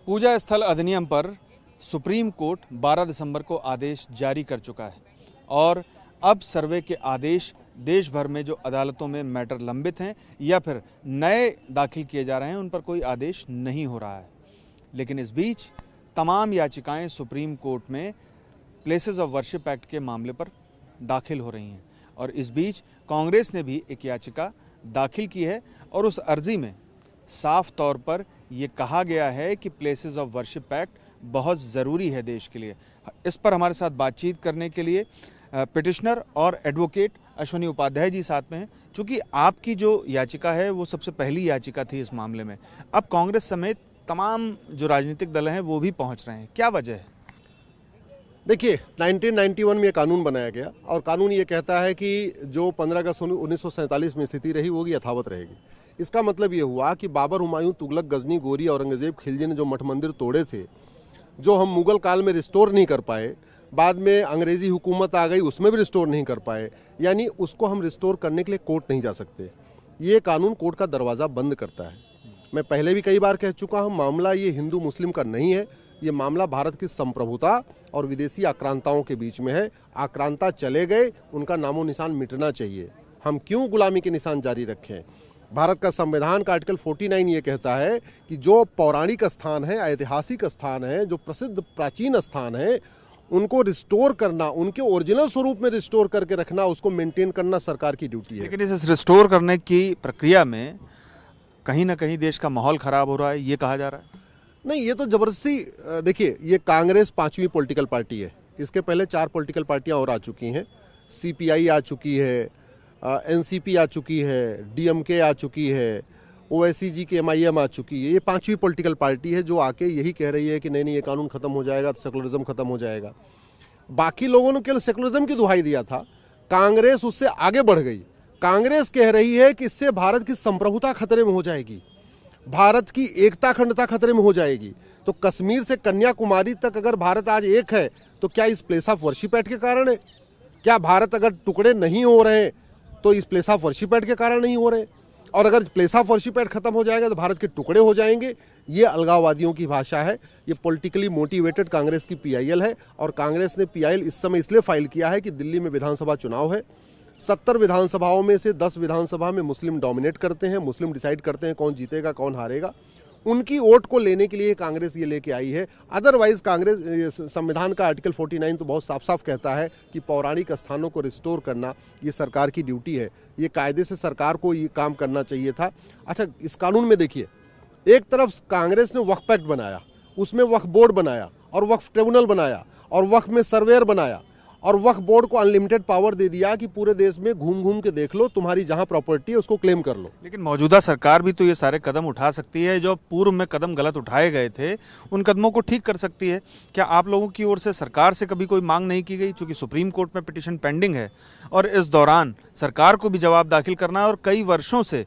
पूजा स्थल अधिनियम पर सुप्रीम कोर्ट 12 दिसंबर को आदेश जारी कर चुका है और अब सर्वे के आदेश देश भर में जो अदालतों में मैटर लंबित हैं या फिर नए दाखिल किए जा रहे हैं उन पर कोई आदेश नहीं हो रहा है। लेकिन इस बीच तमाम याचिकाएं सुप्रीम कोर्ट में प्लेसेस ऑफ वर्शिप एक्ट के मामले पर दाखिल हो रही हैं और इस बीच कांग्रेस ने भी एक याचिका दाखिल की है और उस अर्जी में साफ तौर पर यह कहा गया है कि प्लेसेस ऑफ वर्शिप एक्ट बहुत ज़रूरी है देश के लिए। इस पर हमारे साथ बातचीत करने के लिए पिटिशनर और एडवोकेट अश्विनी उपाध्याय जी साथ में हैं। चूँकि आपकी जो याचिका है वो सबसे पहली याचिका थी इस मामले में, अब कांग्रेस समेत तमाम जो राजनीतिक दल हैं वो भी पहुंच रहे हैं, क्या वजह है? देखिए, 1991 में ये कानून बनाया गया और कानून ये कहता है कि जो 15 अगस्त 1947 में स्थिति रही वो यथावत रहेगी। इसका मतलब ये हुआ कि बाबर, हुमायूं, तुगलक, गजनी, गोरी, औरंगजेब, खिलजी ने जो मठ मंदिर तोड़े थे, जो हम मुगल काल में रिस्टोर नहीं कर पाए, बाद में अंग्रेजी हुकूमत आ गई उसमें भी रिस्टोर नहीं कर पाए, यानी उसको हम रिस्टोर करने के लिए कोर्ट नहीं जा सकते। ये कानून कोर्ट का दरवाज़ा बंद करता है। मैं पहले भी कई बार कह चुका हूँ, मामला ये हिंदू मुस्लिम का नहीं है, ये मामला भारत की संप्रभुता और विदेशी आक्रांताओं के बीच में है। आक्रांता चले गए, उनका नामो निशान मिटना चाहिए। हम क्यों गुलामी के निशान जारी रखें? भारत का संविधान का आर्टिकल 49 ये कहता है कि जो पौराणिक स्थान है, ऐतिहासिक स्थान है, जो प्रसिद्ध प्राचीन स्थान है, उनको रिस्टोर करना, उनके ओरिजिनल स्वरूप में रिस्टोर करके रखना, उसको मेंटेन करना सरकार की ड्यूटी है। लेकिन इस रिस्टोर करने की प्रक्रिया में कहीं ना कहीं देश का माहौल खराब हो रहा है, ये कहा जा रहा है। नहीं, ये तो जबरदस्ती। देखिए, ये कांग्रेस 5वीं पॉलिटिकल पार्टी है। इसके पहले 4 पॉलिटिकल पार्टियां और आ चुकी हैं। CPI आ चुकी है, NCP आ चुकी है, DMK आ चुकी है, OICG की MIM आ चुकी है। ये 5वीं पॉलिटिकल पार्टी है जो आके यही कह रही है कि नहीं नहीं, ये कानून खत्म हो जाएगा तो सेकुलरिज्म खत्म हो जाएगा। बाकी लोगों ने केवल सेकुलरिज्म की दुहाई दिया था, कांग्रेस उससे आगे बढ़ गई। कांग्रेस कह रही है कि इससे भारत की संप्रभुता खतरे में हो जाएगी, भारत की एकता अखंडता खतरे में हो जाएगी। तो कश्मीर से कन्याकुमारी तक अगर भारत आज एक है तो क्या इस प्लेस ऑफ वर्शिप एक्ट के कारण है? क्या भारत अगर टुकड़े नहीं हो रहे तो इस प्लेस ऑफ वर्शिप एक्ट के कारण नहीं हो रहे? और अगर प्लेस ऑफ वर्शिप एक्ट खत्म हो जाएगा तो भारत के टुकड़े हो जाएंगे। ये अलगाववादियों की भाषा है। ये पॉलिटिकली मोटिवेटेड कांग्रेस की PIL है और कांग्रेस ने PIL इस समय इसलिए फाइल किया है कि दिल्ली में विधानसभा चुनाव है। 70 विधानसभाओं में से 10 विधानसभा में मुस्लिम डोमिनेट करते हैं, मुस्लिम डिसाइड करते हैं कौन जीतेगा कौन हारेगा। उनकी वोट को लेने के लिए कांग्रेस ये लेके आई है। अदरवाइज कांग्रेस, संविधान का आर्टिकल 49 तो बहुत साफ साफ कहता है कि पौराणिक स्थानों को रिस्टोर करना ये सरकार की ड्यूटी है। ये कायदे से सरकार को ये काम करना चाहिए था। अच्छा, इस कानून में देखिए, एक तरफ कांग्रेस ने वक्फ एक्ट बनाया, उसमें वक्फ बोर्ड बनाया और वक्फ ट्रिब्यूनल बनाया और वक्फ में सर्वेयर बनाया और वक्फ बोर्ड को अनलिमिटेड पावर दे दिया कि पूरे देश में घूम घूम के देख लो, तुम्हारी जहां प्रॉपर्टी है उसको क्लेम कर लो। लेकिन मौजूदा सरकार भी तो ये सारे कदम उठा सकती है, जो पूर्व में कदम गलत उठाए गए थे उन कदमों को ठीक कर सकती है। क्या आप लोगों की ओर से सरकार से कभी कोई मांग नहीं की गई? चूंकि सुप्रीम कोर्ट में पिटीशन पेंडिंग है और इस दौरान सरकार को भी जवाब दाखिल करना है और कई वर्षों से,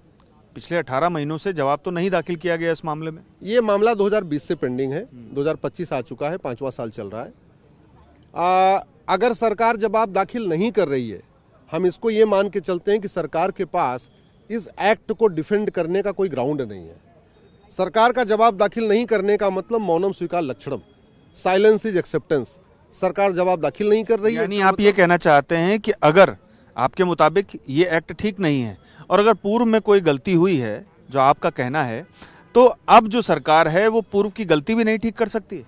पिछले 18 महीनों से जवाब तो नहीं दाखिल किया गया इस मामले में। ये मामला 2020 से पेंडिंग है, 2025 आ चुका है, 5वां साल चल रहा है। अगर सरकार जवाब दाखिल नहीं कर रही है, हम इसको ये मान के चलते हैं कि सरकार के पास इस एक्ट को डिफेंड करने का कोई ग्राउंड नहीं है। सरकार का जवाब दाखिल नहीं करने का मतलब मौनम स्वीकार लक्षणम, साइलेंस इज एक्सेप्टेंस। सरकार जवाब दाखिल नहीं कर रही है, यानी आप ये कहना चाहते हैं कि अगर आपके मुताबिक ये एक्ट ठीक नहीं है और अगर पूर्व में कोई गलती हुई है, जो आपका कहना है, तो अब जो सरकार है वो पूर्व की गलती भी नहीं ठीक कर सकती?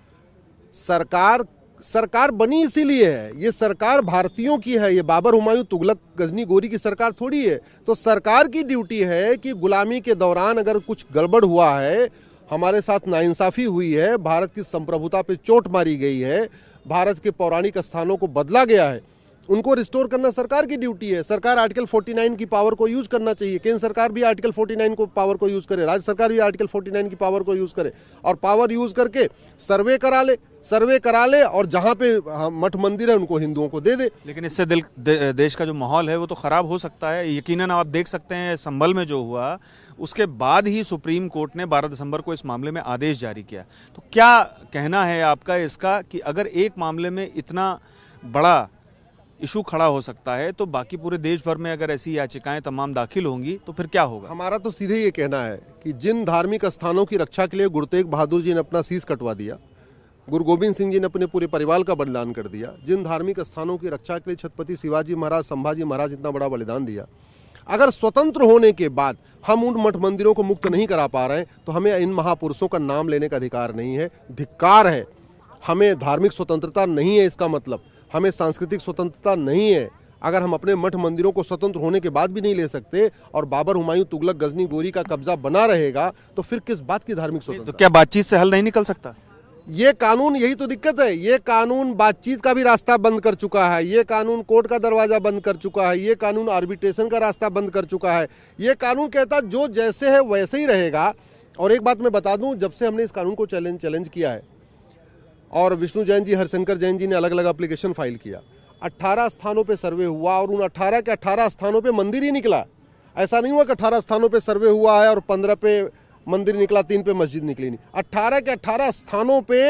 सरकार बनी इसीलिए है। ये सरकार भारतीयों की है। ये बाबर, हुमायूं, तुगलक, गजनी, गोरी की सरकार थोड़ी है। तो सरकार की ड्यूटी है कि गुलामी के दौरान अगर कुछ गड़बड़ हुआ है, हमारे साथ नाइंसाफी हुई है, भारत की संप्रभुता पे चोट मारी गई है, भारत के पौराणिक स्थानों को बदला गया है, उनको रिस्टोर करना सरकार की ड्यूटी है। सरकार आर्टिकल 49 की पावर को यूज करना चाहिए। केंद्र सरकार भी आर्टिकल 49 को पावर को यूज करे, राज्य सरकार भी आर्टिकल 49 की पावर को यूज करे और पावर यूज करके सर्वे करा ले और जहां पे मठ मंदिर है उनको हिंदुओं को दे दे। लेकिन इससे देश का जो माहौल है वो तो खराब हो सकता है। यकीनन आप देख सकते हैं संभल में जो हुआ, उसके बाद ही सुप्रीम कोर्ट ने 12 दिसंबर को इस मामले में आदेश जारी किया। तो क्या कहना है आपका इसका कि अगर एक मामले में इतना बड़ा इशू खड़ा हो सकता है, तो बाकी पूरे देश भर में अगर ऐसी याचिकाएं तमाम दाखिल होंगी तो फिर क्या होगा? हमारा तो सीधे ये कहना है कि जिन धार्मिक स्थानों की रक्षा के लिए गुरु तेग बहादुर जी ने अपना शीश कटवा दिया, गुरु गोविंद सिंह जी ने अपने पूरे परिवार का बलिदान कर दिया, जिन धार्मिक स्थानों की रक्षा के लिए छत्रपति शिवाजी महाराज, संभाजी महाराज इतना बड़ा बलिदान दिया, अगर स्वतंत्र होने के बाद हम उन मठ मंदिरों को मुक्त नहीं करा पा रहे हैं तो हमें इन महापुरुषों का नाम लेने का अधिकार नहीं है, धिक्कार है। हमें धार्मिक स्वतंत्रता नहीं है, इसका मतलब हमें सांस्कृतिक स्वतंत्रता नहीं है। अगर हम अपने मठ मंदिरों को स्वतंत्र होने के बाद भी नहीं ले सकते और बाबर, हुमायूं, तुगलक, गजनी, गोरी का कब्जा बना रहेगा तो फिर किस बात की धार्मिक स्वतंत्रता? तो क्या बातचीत से हल नहीं निकल सकता? ये कानून, यही तो दिक्कत है, ये कानून बातचीत का भी रास्ता बंद कर चुका है, ये कानून कोर्ट का दरवाजा बंद कर चुका है, ये कानून आर्बिट्रेशन का रास्ता बंद कर चुका है। ये कानून कहता जो जैसे है वैसे ही रहेगा। और एक बात मैं बता दूं, जब से हमने इस कानून को चैलेंज किया है और विष्णु जैन जी, हरशंकर जैन जी ने अलग अलग एप्लीकेशन फाइल किया, 18 स्थानों पे सर्वे हुआ और उन 18 के 18 स्थानों पे मंदिर ही निकला। ऐसा नहीं हुआ कि 18 स्थानों पे सर्वे हुआ है और 15 पे मंदिर निकला, 3 पे मस्जिद निकली नहीं। 18 के 18 स्थानों पे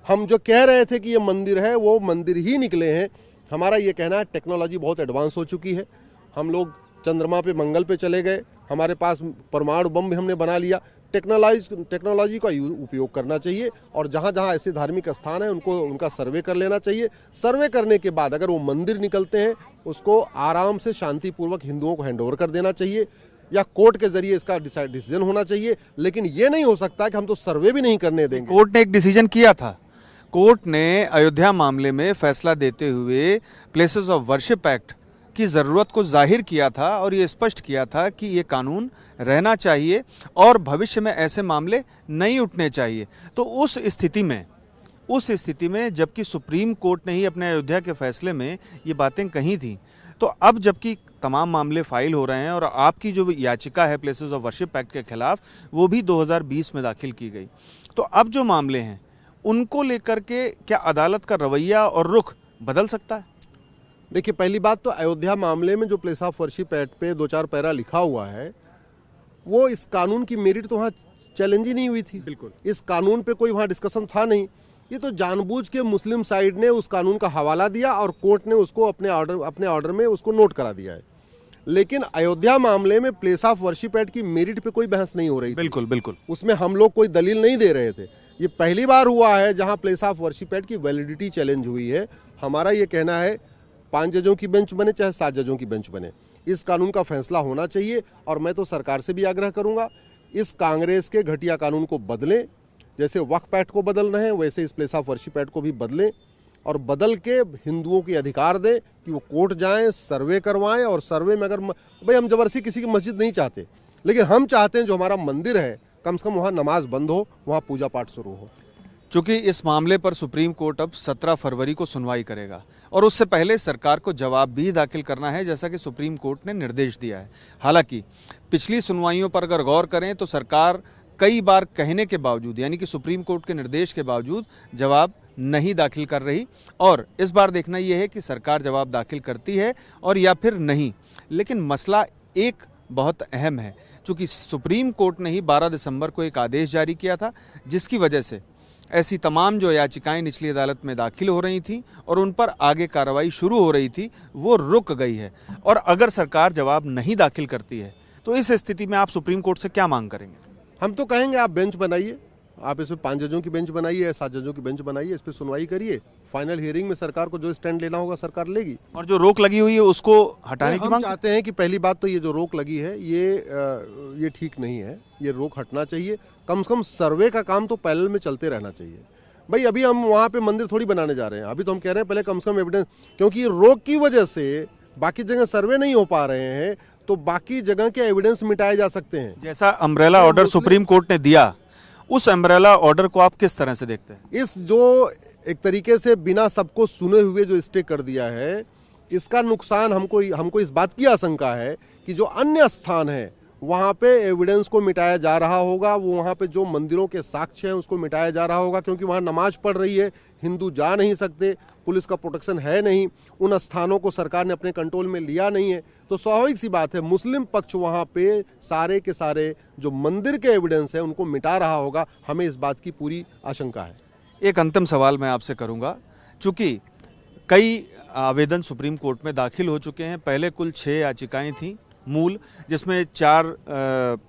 हम जो कह रहे थे कि ये मंदिर है, वो मंदिर ही निकले हैं। हमारा ये कहना है टेक्नोलॉजी बहुत एडवांस हो चुकी है, हम लोग चंद्रमा पे, मंगल पे चले गए, हमारे पास परमाणु बम भी हमने बना लिया। टेक्नोलॉजी का उपयोग करना चाहिए और जहाँ जहाँ ऐसे धार्मिक स्थान हैं उनका सर्वे कर लेना चाहिए। सर्वे करने के बाद अगर वो मंदिर निकलते हैं उसको आराम से शांतिपूर्वक हिंदुओं को हैंडओवर कर देना चाहिए या कोर्ट के जरिए इसका डिसीजन होना चाहिए। लेकिन ये नहीं हो सकता कि हम तो सर्वे भी नहीं करने देंगे। कोर्ट ने एक डिसीजन किया था, कोर्ट ने अयोध्या मामले में फैसला देते हुए प्लेसेस ऑफ वर्शिप एक्ट की ज़रूरत को जाहिर किया था और ये स्पष्ट किया था कि ये कानून रहना चाहिए और भविष्य में ऐसे मामले नहीं उठने चाहिए। तो उस स्थिति में जबकि सुप्रीम कोर्ट ने ही अपने अयोध्या के फैसले में ये बातें कही थी, तो अब जबकि तमाम मामले फाइल हो रहे हैं और आपकी जो याचिका है प्लेसेस ऑफ वर्शिप एक्ट के खिलाफ वो भी 2020 में दाखिल की गई, तो अब जो मामले हैं उनको लेकर के क्या अदालत का रवैया और रुख बदल सकता है? देखिए, पहली बात तो अयोध्या मामले में जो प्लेस ऑफ वर्शिप एक्ट पे 2-4 पैरा लिखा हुआ है, वो इस कानून की मेरिट तो वहाँ चैलेंज ही नहीं हुई थी। बिल्कुल, इस कानून पे कोई वहाँ डिस्कशन था नहीं। ये तो जानबूझ के मुस्लिम साइड ने उस कानून का हवाला दिया और कोर्ट ने उसको अपने ऑर्डर में उसको नोट करा दिया है। लेकिन अयोध्या मामले में प्लेस ऑफ वर्शिप एक्ट की मेरिट पे कोई बहस नहीं हो रही। बिल्कुल बिल्कुल, उसमें हम लोग कोई दलील नहीं दे रहे थे। ये पहली बार हुआ है जहाँ प्लेस ऑफ वर्शिप एक्ट की वैलिडिटी चैलेंज हुई है। हमारा ये कहना है 5 जजों की बेंच बने चाहे 7 जजों की बेंच बने, इस कानून का फैसला होना चाहिए। और मैं तो सरकार से भी आग्रह करूंगा, इस कांग्रेस के घटिया कानून को बदलें, जैसे वक्फ एक्ट को बदल रहे हैं वैसे इस प्लेस ऑफ वर्शिप एक्ट को भी बदलें और बदल के हिंदुओं की अधिकार दें कि वो कोर्ट जाएं, सर्वे करवाएं। और सर्वे में अगर भाई हम जबरदस्ती किसी की मस्जिद नहीं चाहते, लेकिन हम चाहते हैं जो हमारा मंदिर है कम से कम वहाँ नमाज बंद हो, वहाँ पूजा पाठ शुरू हो। चूंकि इस मामले पर सुप्रीम कोर्ट अब 17 फरवरी को सुनवाई करेगा और उससे पहले सरकार को जवाब भी दाखिल करना है, जैसा कि सुप्रीम कोर्ट ने निर्देश दिया है। हालांकि पिछली सुनवाइयों पर अगर गौर करें तो सरकार कई बार कहने के बावजूद, यानी कि सुप्रीम कोर्ट के निर्देश के बावजूद जवाब नहीं दाखिल कर रही, और इस बार देखना यह है कि सरकार जवाब दाखिल करती है और या फिर नहीं। लेकिन मसला एक बहुत अहम है, चूंकि सुप्रीम कोर्ट ने ही 12 दिसंबर को एक आदेश जारी किया था जिसकी वजह से ऐसी तमाम जो याचिकाएं निचली अदालत में दाखिल हो रही थी और उन पर आगे कार्रवाई शुरू हो रही थी वो रुक गई है। और अगर सरकार जवाब नहीं दाखिल करती है तो इस स्थिति में आप सुप्रीम कोर्ट से क्या मांग करेंगे? हम तो कहेंगे आप बेंच बनाइए, आप इसमें 5 जजों की बेंच बनाइए या 7 जजों की बेंच बनाइए, इस पर सुनवाई करिए। फाइनल हियरिंग में सरकार को जो स्टैंड लेना होगा सरकार लेगी। और जो रोक लगी हुई है उसको हटाने की मांग चाहते हैं कि पहली बात तो ये जो रोक लगी है ये ठीक नहीं है, ये रोक हटना चाहिए। कम से कम सर्वे का काम तो पैरेलल में चलते रहना चाहिए। भाई अभी हम वहाँ पे मंदिर थोड़ी बनाने जा रहे हैं, अभी तो हम कह रहे हैं पहले कम से कम एविडेंस, क्योंकि रोक की वजह से बाकी जगह सर्वे नहीं हो पा रहे हैं तो बाकी जगह के एविडेंस मिटाए जा सकते हैं। जैसा अम्ब्रेला ऑर्डर सुप्रीम कोर्ट ने दिया, उस अम्ब्रेला ऑर्डर को आप किस तरह से देखते हैं? इस जो एक तरीके से बिना सबको सुने हुए जो स्टे कर दिया है, इसका नुकसान हमको इस बात की आशंका है कि जो अन्य स्थान है वहाँ पे एविडेंस को मिटाया जा रहा होगा, वो वहाँ पे जो मंदिरों के साक्ष्य हैं उसको मिटाया जा रहा होगा, क्योंकि वहाँ नमाज पढ़ रही है, हिंदू जा नहीं सकते, पुलिस का प्रोटेक्शन है नहीं, उन स्थानों को सरकार ने अपने कंट्रोल में लिया नहीं है। तो स्वाभाविक सी बात है मुस्लिम पक्ष वहाँ पे सारे के सारे जो मंदिर के एविडेंस है उनको मिटा रहा होगा। हमें इस बात की पूरी आशंका है। एक अंतिम सवाल मैं आपसे करूंगा, चूंकि कई आवेदन सुप्रीम कोर्ट में दाखिल हो चुके हैं। पहले कुल 6 याचिकाएं थीं मूल, जिसमें 4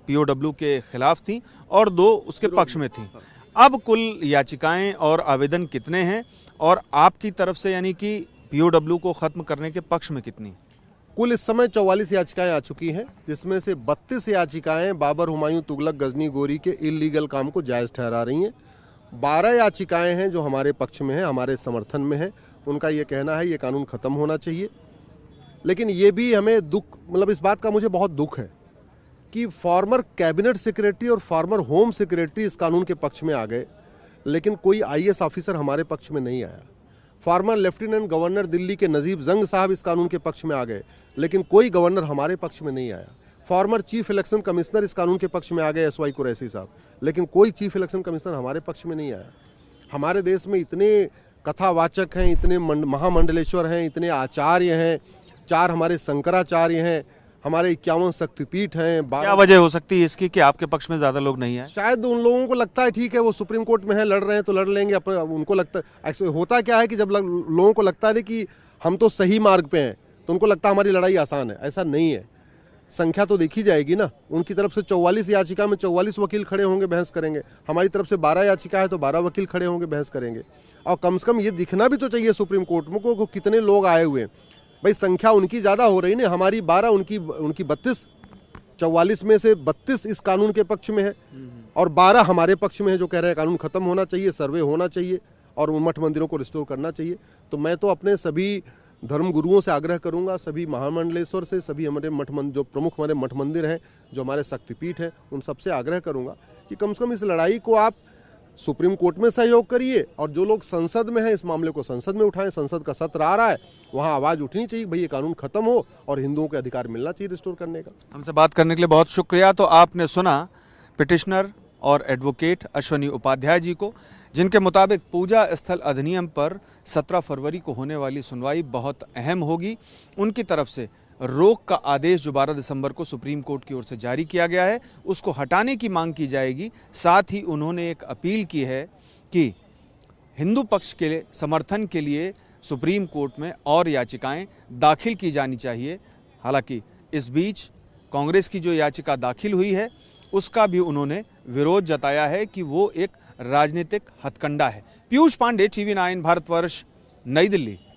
पीओडब्ल्यू के खिलाफ थीं और 2 उसके पक्ष में थीं। अब कुल याचिकाएं और आवेदन कितने हैं और आपकी तरफ से यानी कि पीओडब्ल्यू को खत्म करने के पक्ष में कितनी? कुल इस समय 44 याचिकाएं आ चुकी हैं, जिसमें से 32 याचिकाएं बाबर, हुमायूं, तुगलक, गजनी, गोरी के इल्लीगल काम को जायज़ ठहरा रही हैं। 12 याचिकाएं हैं जो हमारे पक्ष में हैं, हमारे समर्थन में हैं। उनका ये कहना है ये कानून ख़त्म होना चाहिए। लेकिन ये भी हमें दुख, मतलब इस बात का मुझे बहुत दुख है कि फॉर्मर कैबिनेट सेक्रेटरी और फॉर्मर होम सेक्रेटरी इस कानून के पक्ष में आ गए, लेकिन कोई आईएएस ऑफिसर हमारे पक्ष में नहीं आया। फॉर्मर लेफ्टिनेंट गवर्नर दिल्ली के नजीब जंग साहब इस कानून के पक्ष में आ गए, लेकिन कोई गवर्नर हमारे पक्ष में नहीं आया। फॉर्मर चीफ इलेक्शन कमिश्नर इस कानून के पक्ष में आ गए, एसवाई कुरैशी साहब, लेकिन कोई चीफ इलेक्शन कमिश्नर हमारे पक्ष में नहीं आया। हमारे देश में इतने कथावाचक हैं, इतने महामंडलेश्वर हैं, इतने आचार्य हैं, 4 हमारे शंकराचार्य हैं, हमारे 51 शक्तिपीठ हैं। क्या वजह हो सकती है इसकी कि आपके पक्ष में ज्यादा लोग नहीं आए? शायद उन लोगों को लगता है ठीक है वो सुप्रीम कोर्ट में है, लड़ रहे हैं तो लड़ लेंगे। अपने उनको लगता है ऐसे होता क्या है कि जब लोगों को लगता है कि हम तो सही मार्ग पे हैं तो उनको लगता है हमारी लड़ाई आसान है। ऐसा नहीं है, संख्या तो देखी जाएगी ना। उनकी तरफ से 44 याचिका में 44 वकील खड़े होंगे, बहस करेंगे। हमारी तरफ से 12 याचिका है तो 12 वकील खड़े होंगे, बहस करेंगे। और कम से कम ये दिखना भी तो चाहिए सुप्रीम कोर्ट में को कितने लोग आए हुए। भाई संख्या उनकी ज़्यादा हो रही ना, हमारी 12, उनकी 32। 44 में से 32 इस कानून के पक्ष में है और 12 हमारे पक्ष में है, जो कह रहे हैं कानून खत्म होना चाहिए, सर्वे होना चाहिए और मठ मंदिरों को रिस्टोर करना चाहिए। तो मैं तो अपने सभी धर्म गुरुओं से आग्रह करूंगा, सभी महामंडलेश्वर से, सभी हमारे जो प्रमुख हमारे मठ मंदिर हैं, जो हमारे शक्तिपीठ हैं, उन सबसे आग्रह करूंगा कि कम से कम इस लड़ाई को आप सुप्रीम कोर्ट में सहयोग करिए और जो लोग संसद में हैं इस मामले को संसद में उठाएं। संसद का सत्र आ रहा है, वहां आवाज उठनी चाहिए, भाई ये कानून खत्म हो और हिंदुओं को अधिकार मिलना चाहिए रिस्टोर करने का। हमसे बात करने के लिए बहुत शुक्रिया। तो आपने सुना पिटिशनर और एडवोकेट अश्वनी उपाध्याय जी को, जिनके मुताबिक पूजा स्थल अधिनियम पर 17 फरवरी को होने वाली सुनवाई बहुत अहम होगी। उनकी तरफ से रोक का आदेश जो 12 दिसंबर को सुप्रीम कोर्ट की ओर से जारी किया गया है उसको हटाने की मांग की जाएगी। साथ ही उन्होंने एक अपील की है कि हिंदू पक्ष के लिए समर्थन के लिए सुप्रीम कोर्ट में और याचिकाएं दाखिल की जानी चाहिए। हालांकि इस बीच कांग्रेस की जो याचिका दाखिल हुई है उसका भी उन्होंने विरोध जताया है कि वो एक राजनीतिक हथकंडा है। पीयूष पांडे, TV9 भारतवर्ष, नई दिल्ली।